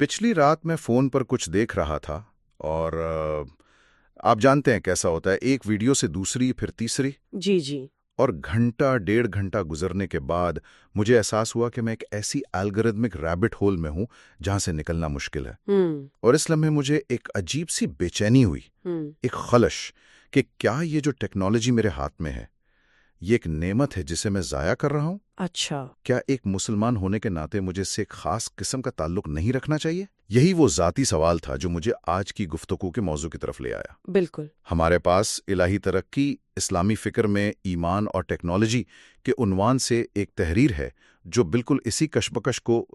پچھلی رات میں فون پر کچھ دیکھ رہا تھا اور آپ جانتے ہیں کیسا ہوتا ہے، ایک ویڈیو سے دوسری پھر تیسری، جی جی۔ اور گھنٹہ ڈیڑھ گھنٹہ گزرنے کے بعد مجھے احساس ہوا کہ میں ایک ایسی الگورتھمک ریبٹ ہول میں ہوں جہاں سے نکلنا مشکل ہے۔ اور اس لمحے مجھے ایک عجیب سی بے چینی ہوئی، ایک خلش کہ کیا یہ جو ٹیکنالوجی میرے ہاتھ میں ہے یہ ایک نعمت ہے جسے میں ضائع کر رہا ہوں؟ اچھا۔ کیا ایک مسلمان ہونے کے ناطے مجھے اس سے ایک خاص قسم کا تعلق نہیں رکھنا چاہیے؟ یہی وہ ذاتی سوال تھا جو مجھے آج کی گفتگو کے موضوع کی طرف لے آیا۔ بالکل۔ ہمارے پاس الہی ترقی، اسلامی فکر میں ایمان اور ٹیکنالوجی کے عنوان سے ایک تحریر ہے جو بالکل اسی کشمکش کو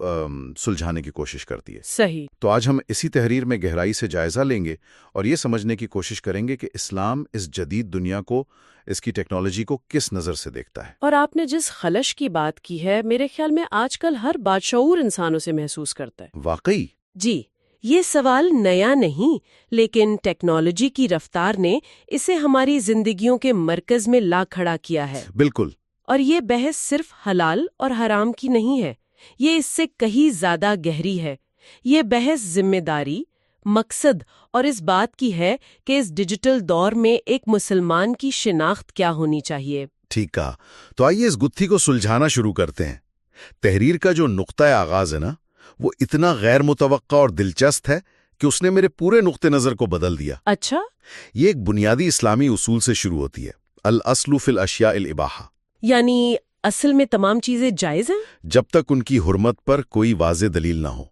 سلجھانے کی کوشش کرتی ہے۔ صحیح۔ تو آج ہم اسی تحریر میں گہرائی سے جائزہ لیں گے اور یہ سمجھنے کی کوشش کریں گے کہ اسلام اس جدید دنیا کو، اس کی ٹیکنالوجی کو کس نظر سے دیکھتا ہے۔ اور آپ نے جس خلش کی بات کی ہے، میرے خیال میں آج کل ہر بادشعور انسانوں سے محسوس کرتا ہے۔ واقعی؟ جی، یہ سوال نیا نہیں، لیکن ٹیکنالوجی کی رفتار نے اسے ہماری زندگیوں کے مرکز میں لا کھڑا کیا ہے۔ بالکل۔ اور یہ بحث صرف حلال اور حرام کی نہیں ہے، یہ اس سے کہیں زیادہ گہری ہے۔ یہ بحث ذمہ داری، مقصد اور اس بات کی ہے کہ اس ڈیجیٹل دور میں ایک مسلمان کی شناخت کیا ہونی چاہیے۔ ٹھیک کہا۔ تو آئیے اس گتھی کو سلجھانا شروع کرتے ہیں۔ تحریر کا جو نقطۂ آغاز ہے نا، وہ اتنا غیر متوقع اور دلچسپ ہے کہ اس نے میرے پورے نقطۂ نظر کو بدل دیا۔ اچھا؟ یہ ایک بنیادی اسلامی اصول سے شروع ہوتی ہے، الاصل فی الاشیاء الاباحہ، یعنی اصل میں تمام چیزیں جائز ہیں جب تک ان کی حرمت پر کوئی واضح دلیل نہ ہو۔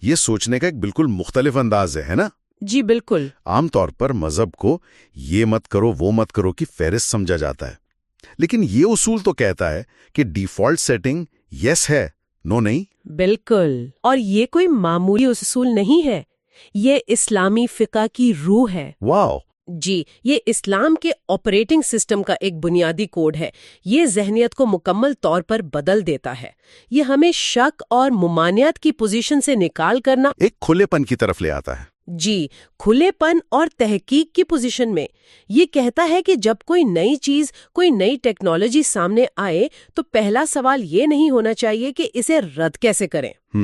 یہ سوچنے کا ایک بالکل مختلف انداز ہے نا؟ جی بالکل۔ عام طور پر مذہب کو یہ مت کرو وہ مت کرو کی فہرست سمجھا جاتا ہے، لیکن یہ اصول تو کہتا ہے کہ ڈیفالٹ سیٹنگ یس ہے، نو نہیں۔ بالکل، اور یہ کوئی معمولی اصول نہیں ہے، یہ اسلامی فقہ کی روح ہے۔ واو! جی، یہ اسلام کے آپریٹنگ سسٹم کا ایک بنیادی کوڈ ہے۔ یہ ذہنیت کو مکمل طور پر بدل دیتا ہے۔ یہ ہمیں شک اور ممانعت کی پوزیشن سے نکال کرنا ایک کھلے پن کی طرف لے آتا ہے۔ جی، کھلے پن اور تحقیق کی پوزیشن میں۔ یہ کہتا ہے کہ جب کوئی نئی چیز، کوئی نئی ٹیکنالوجی سامنے آئے تو پہلا سوال یہ نہیں ہونا چاہیے کہ اسے رد کیسے کریں،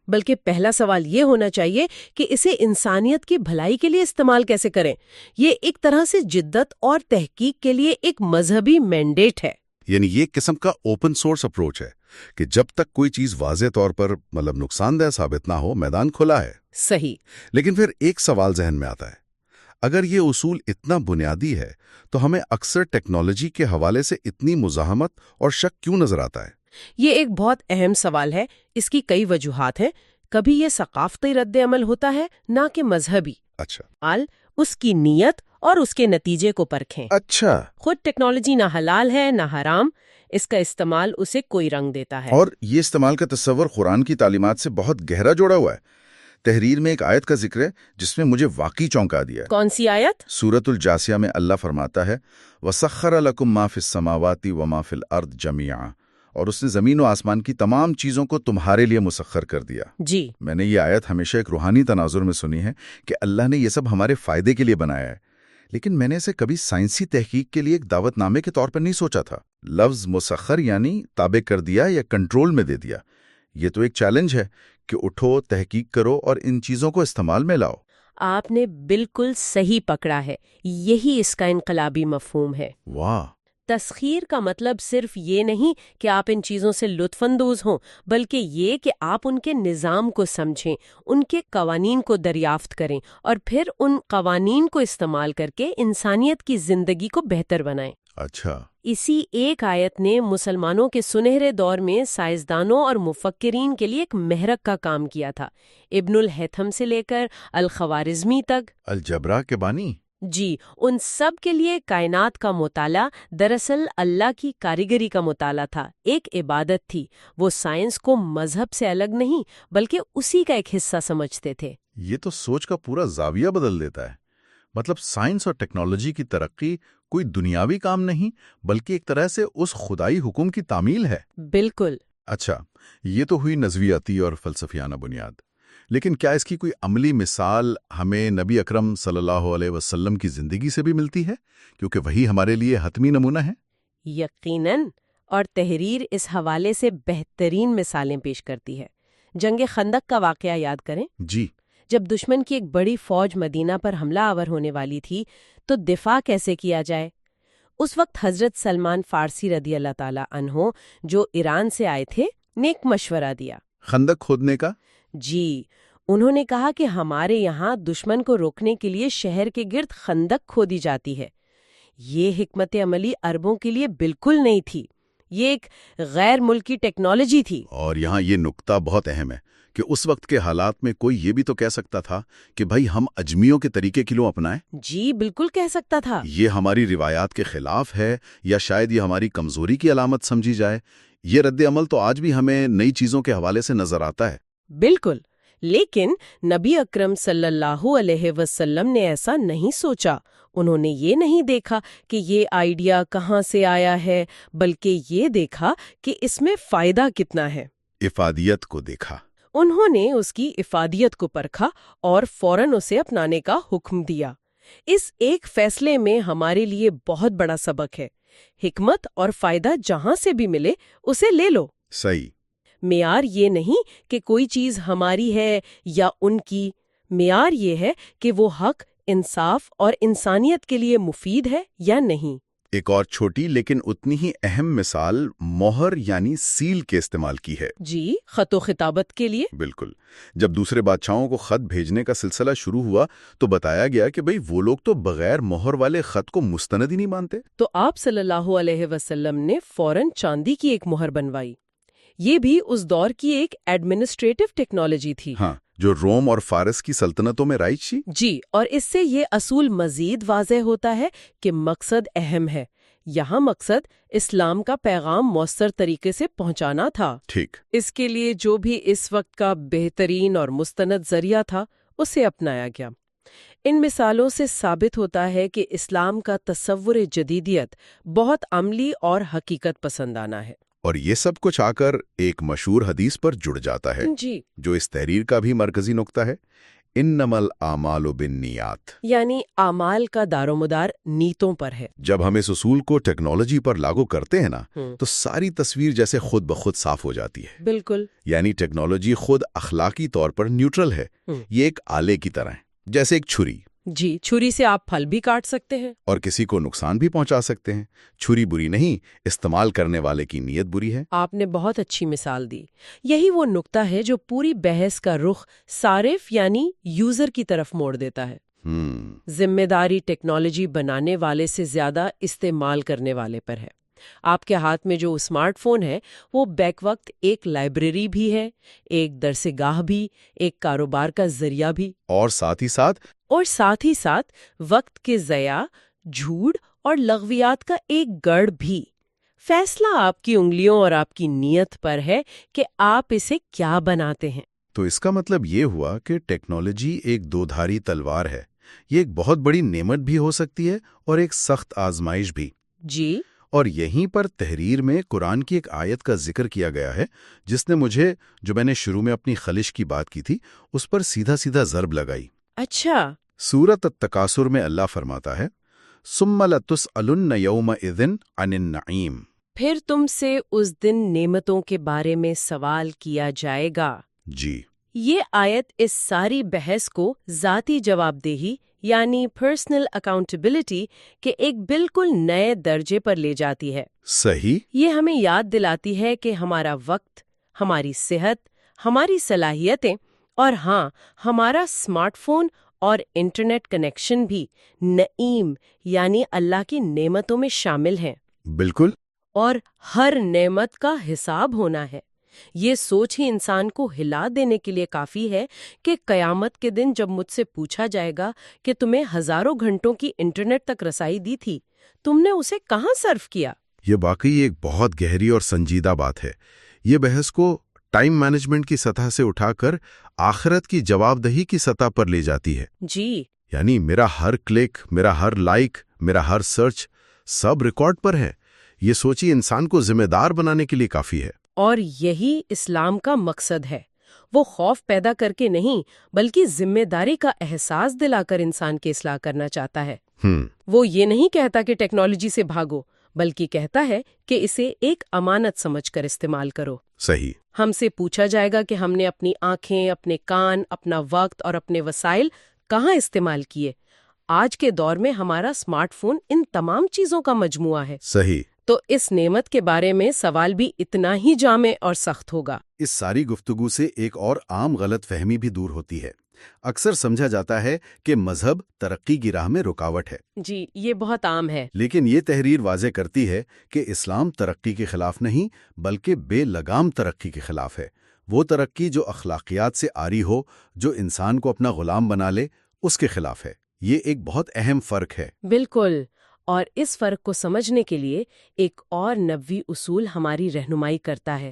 بلکہ پہلا سوال یہ ہونا چاہیے کہ اسے انسانیت کی بھلائی کے لیے استعمال کیسے کریں۔ یہ ایک طرح سے جدت اور تحقیق کے لیے ایک مذہبی مینڈیٹ ہے۔ یعنی یہ قسم کا اوپن سورس اپروچ ہے کہ جب تک کوئی چیز واضح طور پر نقصان دہ ثابت نہ ہو، میدان کھلا ہے۔ صحیح۔ لیکن پھر ایک سوال ذہن میں آتا ہے، اگر یہ اصول اتنا بنیادی ہے تو ہمیں اکثر ٹیکنالوجی کے حوالے سے اتنی مزاحمت اور شک کیوں نظر آتا ہے؟ یہ ایک بہت اہم سوال ہے۔ اس کی کئی وجوہات ہیں۔ کبھی یہ ثقافتی رد عمل ہوتا ہے، نہ کہ مذہبی۔ اچھا۔ اس کی نیت اور اس کے نتیجے کو پرکھیں۔ اچھا۔ خود ٹیکنالوجی نہ حلال ہے نہ حرام، اس کا استعمال اسے کوئی رنگ دیتا ہے۔ اور یہ استعمال کا تصور قرآن کی تعلیمات سے بہت گہرا جوڑا ہوا ہے۔ تحریر میں ایک آیت کا ذکر ہے جس میں مجھے واقعی چونکا دیا۔ کون سی آیت؟ سورۃ الجاثیہ میں اللہ فرماتا ہے وَسَخَّرَ لَكُم مَّا فِي السَّمَاوَاتِ وَمَا فِي الْأَرْضِ جَمِيعًا، اور اس نے زمین و آسمان کی تمام چیزوں کو تمہارے لیے مسخر کر دیا۔ جی، میں نے یہ آیت ہمیشہ ایک روحانی تناظر میں سنی ہے کہ اللہ نے یہ سب ہمارے فائدے کے لیے بنایا ہے، لیکن میں نے اسے کبھی سائنسی تحقیق کے لیے ایک دعوت نامے کے طور پر نہیں سوچا تھا۔ لفظ مسخر یعنی تابع کر دیا یا کنٹرول میں دے دیا۔ یہ تو ایک چیلنج ہے کہ اٹھو، تحقیق کرو اور ان چیزوں کو استعمال میں لاؤ۔ آپ نے بالکل صحیح پکڑا ہے، یہی اس کا انقلابی مفہوم ہے۔ واہ! تسخیر کا مطلب صرف یہ نہیں کہ آپ ان چیزوں سے لطف اندوز ہوں، بلکہ یہ کہ آپ ان کے نظام کو سمجھیں، ان کے قوانین کو دریافت کریں اور پھر ان قوانین کو استعمال کر کے انسانیت کی زندگی کو بہتر بنائیں۔ اچھا۔ اسی ایک آیت نے مسلمانوں کے سنہرے دور میں سائنسدانوں اور مفکرین کے لیے ایک محرک کا کام کیا تھا۔ ابن الہیثم سے لے کر الخوارزمی تک، الجبرا کے بانی۔ جی، ان سب کے لیے کائنات کا مطالعہ دراصل اللہ کی کاریگری کا مطالعہ تھا، ایک عبادت تھی۔ وہ سائنس کو مذہب سے الگ نہیں بلکہ اسی کا ایک حصہ سمجھتے تھے۔ یہ تو سوچ کا پورا زاویہ بدل دیتا ہے۔ مطلب سائنس اور ٹیکنالوجی کی ترقی کوئی دنیاوی کام نہیں بلکہ ایک طرح سے اس خدائی حکم کی تعمیل ہے۔ بالکل۔ اچھا، یہ تو ہوئی نظریاتی اور فلسفیانہ بنیاد، لیکن کیا اس کی کوئی عملی مثال ہمیں نبی اکرم صلی اللہ علیہ وسلم کی زندگی سے بھی ملتی ہے؟ کیونکہ وہی ہمارے لیے حتمی نمونہ ہے۔ یقیناً، اور تحریر اس حوالے سے بہترین مثالیں پیش کرتی ہے۔ جنگ خندق کا واقعہ یاد کریں۔ جی، جب دشمن کی ایک بڑی فوج مدینہ پر حملہ آور ہونے والی تھی تو دفاع کیسے کیا جائے؟ اس وقت حضرت سلمان فارسی رضی اللہ تعالی عنہ جو ایران سے آئے تھے نے ایک مشورہ دیا۔ خندق کھودنے کا؟ جی، انہوں نے کہا کہ ہمارے یہاں دشمن کو روکنے کے لیے شہر کے گرد خندق کھودی جاتی ہے۔ یہ حکمت عملی عربوں کے لیے بالکل نہیں تھی، یہ ایک غیر ملکی ٹیکنالوجی تھی۔ اور یہاں یہ نکتہ بہت اہم ہے کہ اس وقت کے حالات میں کوئی یہ بھی تو کہہ سکتا تھا کہ بھائی ہم اجمیوں کے طریقے کیوں اپنائیں؟ جی بالکل کہہ سکتا تھا۔ یہ ہماری روایات کے خلاف ہے یا شاید یہ ہماری کمزوری کی علامت سمجھی جائے؟ یہ رد عمل تو آج بھی ہمیں نئی چیزوں کے حوالے سے نظر آتا ہے۔ بالکل، لیکن نبی اکرم صلی اللہ علیہ وسلم نے ایسا نہیں سوچا۔ انہوں نے یہ نہیں دیکھا کہ یہ آئیڈیا کہاں سے آیا ہے، بلکہ یہ دیکھا کہ اس میں فائدہ کتنا ہے۔ افادیت کو دیکھا۔ انہوں نے اس کی افادیت کو پرکھا اور فوراً اسے اپنانے کا حکم دیا۔ اس ایک فیصلے میں ہمارے لیے بہت بڑا سبق ہے۔ حکمت اور فائدہ جہاں سے بھی ملے اسے لے لو۔ صحیح۔ معیار یہ نہیں کہ کوئی چیز ہماری ہے یا ان کی، معیار یہ ہے کہ وہ حق، انصاف اور انسانیت کے لیے مفید ہے یا نہیں۔ ایک اور چھوٹی لیکن اتنی ہی اہم مثال مہر یعنی سیل کے استعمال کی ہے۔ جی، خط و خطابت کے لیے۔ بالکل۔ جب دوسرے بادشاہوں کو خط بھیجنے کا سلسلہ شروع ہوا تو بتایا گیا کہ بھئی وہ لوگ تو بغیر مہر والے خط کو مستند ہی نہیں مانتے۔ تو آپ صلی اللہ علیہ وسلم نے فوراً چاندی کی ایک مہر بنوائی۔ یہ بھی اس دور کی ایک ایڈمنسٹریٹو ٹیکنالوجی تھی۔ ہاں، جو روم اور فارس کی سلطنتوں میں رائج تھی۔ جی، اور اس سے یہ اصول مزید واضح ہوتا ہے کہ مقصد اہم ہے۔ یہاں مقصد اسلام کا پیغام مؤثر طریقے سے پہنچانا تھا۔ ٹھیک۔ اس کے لیے جو بھی اس وقت کا بہترین اور مستند ذریعہ تھا اسے اپنایا گیا۔ ان مثالوں سے ثابت ہوتا ہے کہ اسلام کا تصور جدیدیت بہت عملی اور حقیقت پسندانہ ہے۔ اور یہ سب کچھ آ کر ایک مشہور حدیث پر جڑ جاتا ہے، جی، جو اس تحریر کا بھی مرکزی نقطہ ہے، انما الاعمال بالنیات، یعنی اعمال کا دار و مدار نیتوں پر ہے۔ جب ہم اس اصول کو ٹیکنالوجی پر لاگو کرتے ہیں نا تو ساری تصویر جیسے خود بخود صاف ہو جاتی ہے۔ بالکل۔ یعنی ٹیکنالوجی خود اخلاقی طور پر نیوٹرل ہے، یہ ایک آلے کی طرح ہے، جیسے ایک چھری۔ جی، چھری سے آپ پھل بھی کاٹ سکتے ہیں اور کسی کو نقصان بھی پہنچا سکتے ہیں۔ چھری بری نہیں، استعمال کرنے والے کی نیت بری ہے۔ آپ نے بہت اچھی مثال دی۔ یہی وہ نقطہ ہے جو پوری بحث کا رخ صارف یعنی یوزر کی طرف موڑ دیتا ہے۔ ذمہ داری ٹیکنالوجی بنانے والے سے زیادہ استعمال کرنے والے پر ہے۔ آپ کے ہاتھ میں جو اسمارٹ فون ہے وہ بیک وقت ایک لائبریری بھی ہے، ایک درس گاہ بھی، ایک کاروبار کا ذریعہ بھی، اور ساتھ ہی ساتھ وقت کے ضیاع، جھوٹ اور لغویات کا ایک گڑھ بھی۔ فیصلہ آپ کی انگلیوں اور آپ کی نیت پر ہے کہ آپ اسے کیا بناتے ہیں۔ تو اس کا مطلب یہ ہوا کہ ٹیکنالوجی ایک دو دھاری تلوار ہے۔ یہ ایک بہت بڑی نعمت بھی ہو سکتی ہے اور ایک سخت آزمائش بھی۔ جی، اور یہیں پر تحریر میں قرآن کی ایک آیت کا ذکر کیا گیا ہے جس نے مجھے، جو میں نے شروع میں اپنی خلش کی بات کی تھی، اس پر سیدھا سیدھا ضرب لگائی۔ اچھا۔ سورۃ التکاثر میں اللہ فرماتا ہے، ثم لتسألن یومئذ عن النعیم، پھر تم سے اس دن نعمتوں کے بارے میں سوال کیا جائے گا۔ جی، یہ آیت اس ساری بحث کو ذاتی جواب دہی یعنی پرسنل اکاؤنٹیبلٹی کے ایک بالکل نئے درجے پر لے جاتی ہے۔ صحیح۔ یہ ہمیں یاد دلاتی ہے کہ ہمارا وقت، ہماری صحت، ہماری صلاحیتیں اور ہاں، ہمارا اسمارٹ فون اور انٹرنیٹ کنیکشن بھی نعیم یعنی اللہ کی نعمتوں میں شامل ہیں۔ بالکل۔ اور ہر نعمت کا حساب ہونا ہے۔ یہ سوچ ہی انسان کو ہلا دینے کے لیے کافی ہے کہ قیامت کے دن جب مجھ سے پوچھا جائے گا کہ تمہیں ہزاروں گھنٹوں کی انٹرنیٹ تک رسائی دی تھی، تم نے اسے کہاں صرف کیا؟ یہ واقعی ایک بہت گہری اور سنجیدہ بات ہے۔ یہ بحث کو ٹائم مینجمنٹ کی سطح سے اٹھا کر آخرت کی جواب دہی کی سطح پر لے جاتی ہے۔ جی، یعنی میرا ہر کلک، میرا ہر لائک، میرا ہر سرچ، سب ریکارڈ پر ہے۔ یہ سوچی انسان کو ذمہ دار بنانے کے لیے کافی ہے۔ اور یہی اسلام کا مقصد ہے۔ وہ خوف پیدا کر کے نہیں بلکہ ذمہ داری کا احساس دلا کر انسان کی اصلاح کرنا چاہتا ہے۔ وہ یہ نہیں کہتا کہ ٹیکنالوجی سے بھاگو، بلکہ کہتا ہے کہ اسے ایک امانت سمجھ کر استعمال کرو۔ صحیح۔ ہم سے پوچھا جائے گا کہ ہم نے اپنی آنکھیں، اپنے کان، اپنا وقت اور اپنے وسائل کہاں استعمال کیے۔ آج کے دور میں ہمارا اسمارٹ فون ان تمام چیزوں کا مجموعہ ہے۔ صحیح۔ تو اس نعمت کے بارے میں سوال بھی اتنا ہی جامع اور سخت ہوگا۔ اس ساری گفتگو سے ایک اور عام غلط فہمی بھی دور ہوتی ہے۔ اکثر سمجھا جاتا ہے کہ مذہب ترقی کی راہ میں رکاوٹ ہے۔ جی، یہ بہت عام ہے۔ لیکن یہ تحریر واضح کرتی ہے کہ اسلام ترقی کے خلاف نہیں بلکہ بے لگام ترقی کے خلاف ہے۔ وہ ترقی جو اخلاقیات سے عاری ہو، جو انسان کو اپنا غلام بنا لے، اس کے خلاف ہے۔ یہ ایک بہت اہم فرق ہے۔ بالکل، اور اس فرق کو سمجھنے کے لیے ایک اور نبوی اصول ہماری رہنمائی کرتا ہے: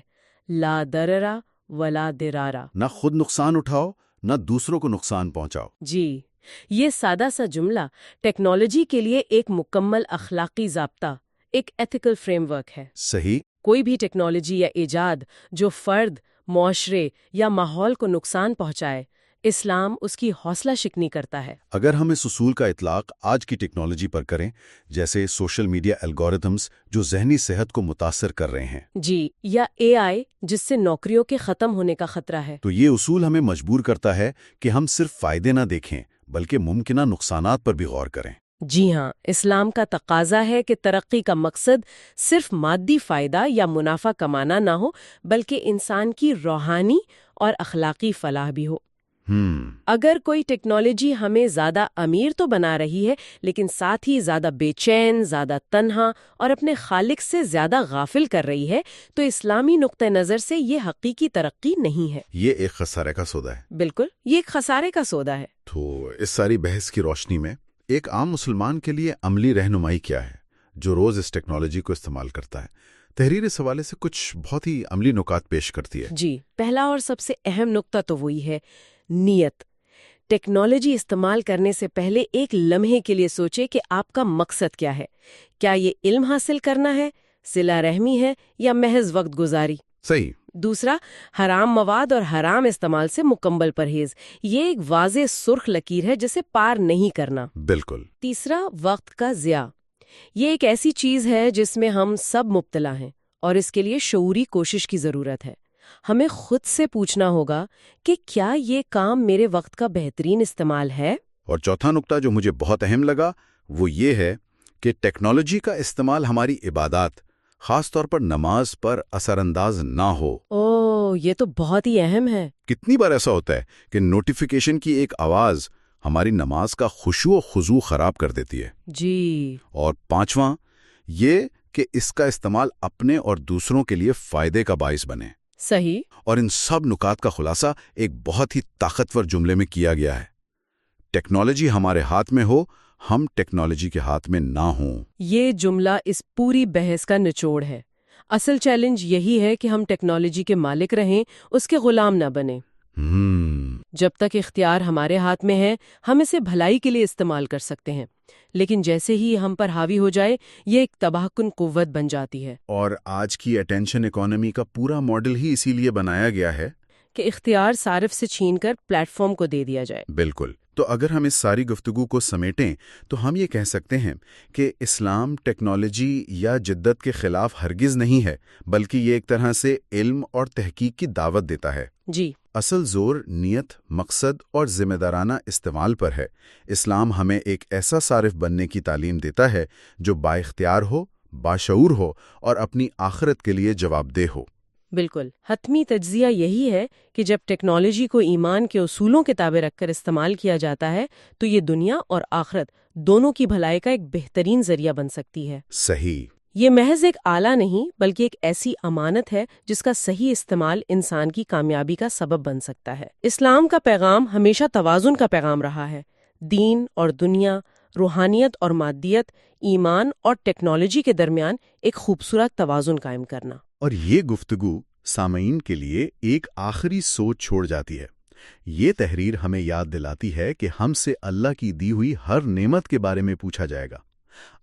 لا ضرر ولا ضرار۔ نہ خود نقصان اٹھاؤ، نہ دوسروں کو نقصان پہنچاؤ۔ جی، یہ سادہ سا جملہ ٹیکنالوجی کے لیے ایک مکمل اخلاقی ضابطہ، ایک ایتھیکل فریم ورک ہے۔ صحیح۔ کوئی بھی ٹیکنالوجی یا ایجاد جو فرد، معاشرے یا ماحول کو نقصان پہنچائے، اسلام اس کی حوصلہ شکنی کرتا ہے۔ اگر ہم اس اصول کا اطلاق آج کی ٹیکنالوجی پر کریں، جیسے سوشل میڈیا الگورتھمز جو ذہنی صحت کو متاثر کر رہے ہیں، جی، یا AI جس سے نوکریوں کے ختم ہونے کا خطرہ ہے، تو یہ اصول ہمیں مجبور کرتا ہے کہ ہم صرف فائدے نہ دیکھیں بلکہ ممکنہ نقصانات پر بھی غور کریں۔ جی ہاں، اسلام کا تقاضا ہے کہ ترقی کا مقصد صرف مادی فائدہ یا منافع کمانا نہ ہو، بلکہ انسان کی روحانی اور اخلاقی فلاح بھی ہو۔ اگر کوئی ٹیکنالوجی ہمیں زیادہ امیر تو بنا رہی ہے، لیکن ساتھ ہی زیادہ بے چین، زیادہ تنہا اور اپنے خالق سے زیادہ غافل کر رہی ہے، تو اسلامی نقطہ نظر سے یہ حقیقی ترقی نہیں ہے۔ یہ ایک خسارے کا سودا ہے۔ بالکل، یہ ایک خسارے کا سودا ہے۔ تو اس ساری بحث کی روشنی میں ایک عام مسلمان کے لیے عملی رہنمائی کیا ہے جو روز اس ٹیکنالوجی کو استعمال کرتا ہے؟ تحریر اس حوالے سے کچھ بہت ہی عملی نکات پیش کرتی ہے۔ جی، پہلا اور سب سے اہم نقطہ تو وہی ہے نیت۔ ٹیکنالوجی استعمال کرنے سے پہلے ایک لمحے کے لیے سوچے کہ آپ کا مقصد کیا ہے۔ کیا یہ علم حاصل کرنا ہے، صلہ رحمی ہے، یا محض وقت گزاری؟ صحیح۔ دوسرا، حرام مواد اور حرام استعمال سے مکمل پرہیز۔ یہ ایک واضح سرخ لکیر ہے جسے پار نہیں کرنا۔ بالکل۔ تیسرا، وقت کا ضیاع۔ یہ ایک ایسی چیز ہے جس میں ہم سب مبتلا ہیں، اور اس کے لیے شعوری کوشش کی ضرورت ہے۔ ہمیں خود سے پوچھنا ہوگا کہ کیا یہ کام میرے وقت کا بہترین استعمال ہے؟ اور چوتھا نقطہ جو مجھے بہت اہم لگا وہ یہ ہے کہ ٹیکنالوجی کا استعمال ہماری عبادات، خاص طور پر نماز پر اثر انداز نہ ہو۔ یہ تو بہت ہی اہم ہے۔ کتنی بار ایسا ہوتا ہے کہ نوٹیفیکیشن کی ایک آواز ہماری نماز کا خشوع و خضوع خراب کر دیتی ہے۔ جی۔ اور پانچواں یہ کہ اس کا استعمال اپنے اور دوسروں کے لیے فائدے کا باعث بنے۔ صحیح۔ اور ان سب نکات کا خلاصہ ایک بہت ہی طاقتور جملے میں کیا گیا ہے: ٹیکنالوجی ہمارے ہاتھ میں ہو، ہم ٹیکنالوجی کے ہاتھ میں نہ ہوں۔ یہ جملہ اس پوری بحث کا نچوڑ ہے۔ اصل چیلنج یہی ہے کہ ہم ٹیکنالوجی کے مالک رہیں، اس کے غلام نہ بنیں۔ جب تک اختیار ہمارے ہاتھ میں ہے، ہم اسے بھلائی کے لیے استعمال کر سکتے ہیں، لیکن جیسے ہی ہم پر حاوی ہو جائے، یہ ایک تباہ کن قوت بن جاتی ہے۔ اور آج کی اٹینشن اکانومی کا پورا ماڈل ہی اسی لیے بنایا گیا ہے کہ اختیار صارف سے چھین کر پلیٹ فارم کو دے دیا جائے۔ بالکل۔ تو اگر ہم اس ساری گفتگو کو سمیٹیں تو ہم یہ کہہ سکتے ہیں کہ اسلام ٹیکنالوجی یا جدت کے خلاف ہرگز نہیں ہے، بلکہ یہ ایک طرح سے علم اور تحقیق کی دعوت دیتا ہے۔ جی۔ اصل زور نیت، مقصد اور ذمہ دارانہ استعمال پر ہے۔ اسلام ہمیں ایک ایسا صارف بننے کی تعلیم دیتا ہے جو بااختیار ہو، باشعور ہو اور اپنی آخرت کے لیے جواب دہ ہو۔ بالکل، حتمی تجزیہ یہی ہے کہ جب ٹیکنالوجی کو ایمان کے اصولوں کے تابع رکھ کر استعمال کیا جاتا ہے تو یہ دنیا اور آخرت دونوں کی بھلائی کا ایک بہترین ذریعہ بن سکتی ہے۔ صحیح۔ یہ محض ایک آلہ نہیں بلکہ ایک ایسی امانت ہے جس کا صحیح استعمال انسان کی کامیابی کا سبب بن سکتا ہے۔ اسلام کا پیغام ہمیشہ توازن کا پیغام رہا ہے۔ دین اور دنیا، روحانیت اور مادیت، ایمان اور ٹیکنالوجی کے درمیان ایک خوبصورت توازن قائم کرنا۔ اور یہ گفتگو سامعین کے لیے ایک آخری سوچ چھوڑ جاتی ہے۔ یہ تحریر ہمیں یاد دلاتی ہے کہ ہم سے اللہ کی دی ہوئی ہر نعمت کے بارے میں پوچھا جائے گا۔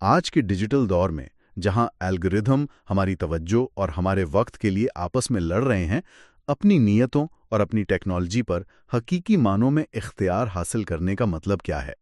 آج کے ڈیجیٹل دور میں جہاں الگورتھم ہماری توجہ اور ہمارے وقت کے لیے آپس میں لڑ رہے ہیں، اپنی نیتوں اور اپنی ٹیکنالوجی پر حقیقی معنوں میں اختیار حاصل کرنے کا مطلب کیا ہے؟